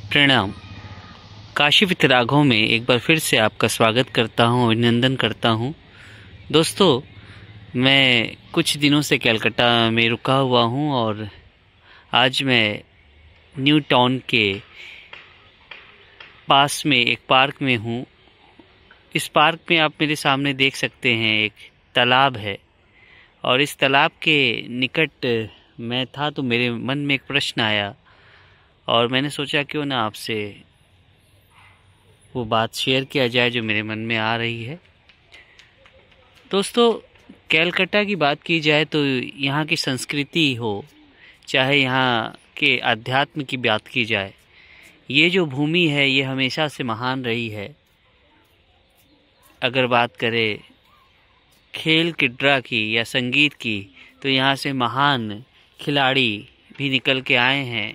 प्रणाम। काशी विथ राघव में एक बार फिर से आपका स्वागत करता हूं, अभिनंदन करता हूं। दोस्तों, मैं कुछ दिनों से कलकत्ता में रुका हुआ हूं और आज मैं न्यू टाउन के पास में एक पार्क में हूं। इस पार्क में आप मेरे सामने देख सकते हैं एक तालाब है और इस तालाब के निकट मैं था तो मेरे मन में एक प्रश्न आया और मैंने सोचा क्यों ना आपसे वो बात शेयर किया जाए जो मेरे मन में आ रही है। दोस्तों, कलकत्ता की बात की जाए तो यहाँ की संस्कृति हो, चाहे यहाँ के अध्यात्म की बात की जाए, ये जो भूमि है ये हमेशा से महान रही है। अगर बात करें खेल क्रीड़ा की या संगीत की तो यहाँ से महान खिलाड़ी भी निकल के आए हैं।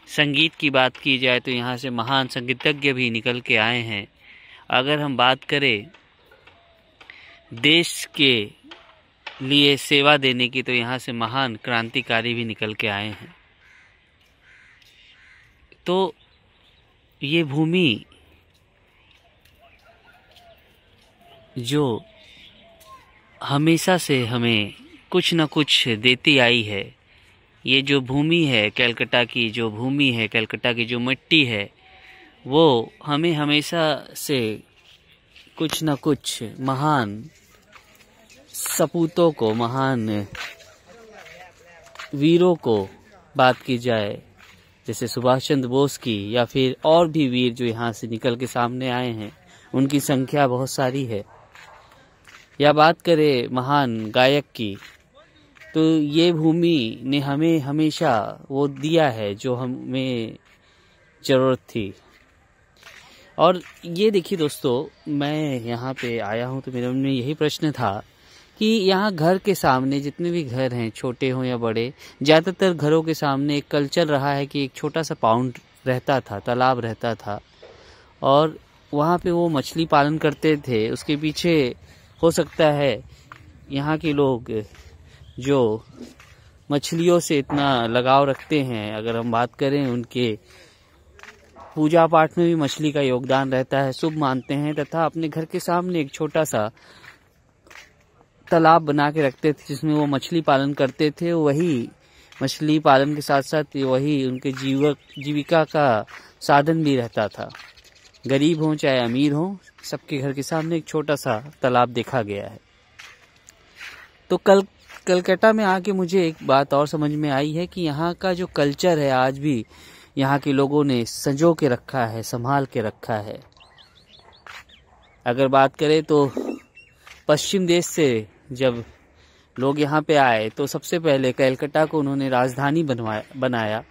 संगीत की बात की जाए तो यहाँ से महान संगीतज्ञ भी निकल के आए हैं। अगर हम बात करें देश के लिए सेवा देने की तो यहाँ से महान क्रांतिकारी भी निकल के आए हैं। तो ये भूमि जो हमेशा से हमें कुछ न कुछ देती आई है, ये जो भूमि है कलकत्ता की, जो भूमि है कलकत्ता की, जो मिट्टी है, वो हमें हमेशा से कुछ न कुछ महान सपूतों को, महान वीरों को बात की जाए, जैसे सुभाष चंद्र बोस की या फिर और भी वीर जो यहाँ से निकल के सामने आए हैं, उनकी संख्या बहुत सारी है। या बात करें महान गायक की तो ये भूमि ने हमें हमेशा वो दिया है जो हमें ज़रूरत थी। और ये देखिए दोस्तों, मैं यहाँ पे आया हूँ तो मेरे मन में यही प्रश्न था कि यहाँ घर के सामने जितने भी घर हैं, छोटे हों या बड़े, ज़्यादातर घरों के सामने एक कल्चर रहा है कि एक छोटा सा पाउंड रहता था, तालाब रहता था और वहाँ पे वो मछली पालन करते थे। उसके पीछे हो सकता है यहाँ के लोग जो मछलियों से इतना लगाव रखते हैं, अगर हम बात करें उनके पूजा पाठ में भी मछली का योगदान रहता है, शुभ मानते हैं, तथा अपने घर के सामने एक छोटा सा तालाब बना के रखते थे जिसमें वो मछली पालन करते थे। वही मछली पालन के साथ साथ वही उनके जीविका का साधन भी रहता था। गरीब हों चाहे अमीर हों, सबके घर के सामने एक छोटा सा तालाब देखा गया है। तो कलकत्ता में आके मुझे एक बात और समझ में आई है कि यहाँ का जो कल्चर है आज भी यहाँ के लोगों ने संजो के रखा है, संभाल के रखा है। अगर बात करें तो पश्चिम देश से जब लोग यहाँ पे आए तो सबसे पहले कलकत्ता को उन्होंने राजधानी बनाया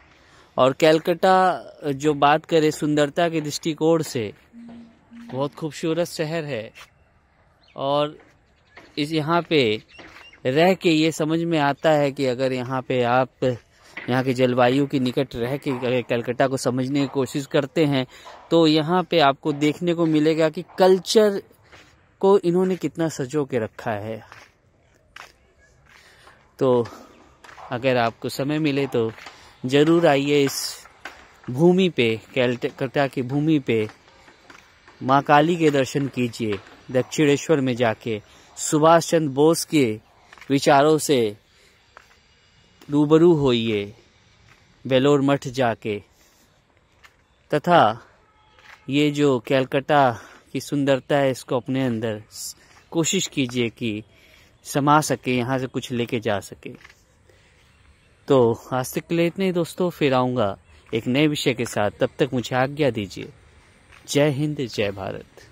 और कलकत्ता जो बात करें सुंदरता के दृष्टिकोण से बहुत खूबसूरत शहर है और इस यहाँ पे रह के ये समझ में आता है कि अगर यहाँ पे आप यहाँ के जलवायु के निकट रह के कलकत्ता को समझने की कोशिश करते हैं तो यहाँ पे आपको देखने को मिलेगा कि कल्चर को इन्होंने कितना सजो के रखा है। तो अगर आपको समय मिले तो ज़रूर आइए इस भूमि पे, कलकत्ता की भूमि पे माँ काली के दर्शन कीजिए। दक्षिणेश्वर में जाके सुभाष चंद्र बोस के विचारों से रूबरू होइए बेलोर मठ जाके, तथा ये जो कलकत्ता की सुंदरता है इसको अपने अंदर कोशिश कीजिए कि समा सके, यहाँ से कुछ लेके जा सके। तो आज तक के लिए इतने ही दोस्तों, फिर आऊँगा एक नए विषय के साथ। तब तक मुझे आज्ञा दीजिए। जय हिंद, जय भारत।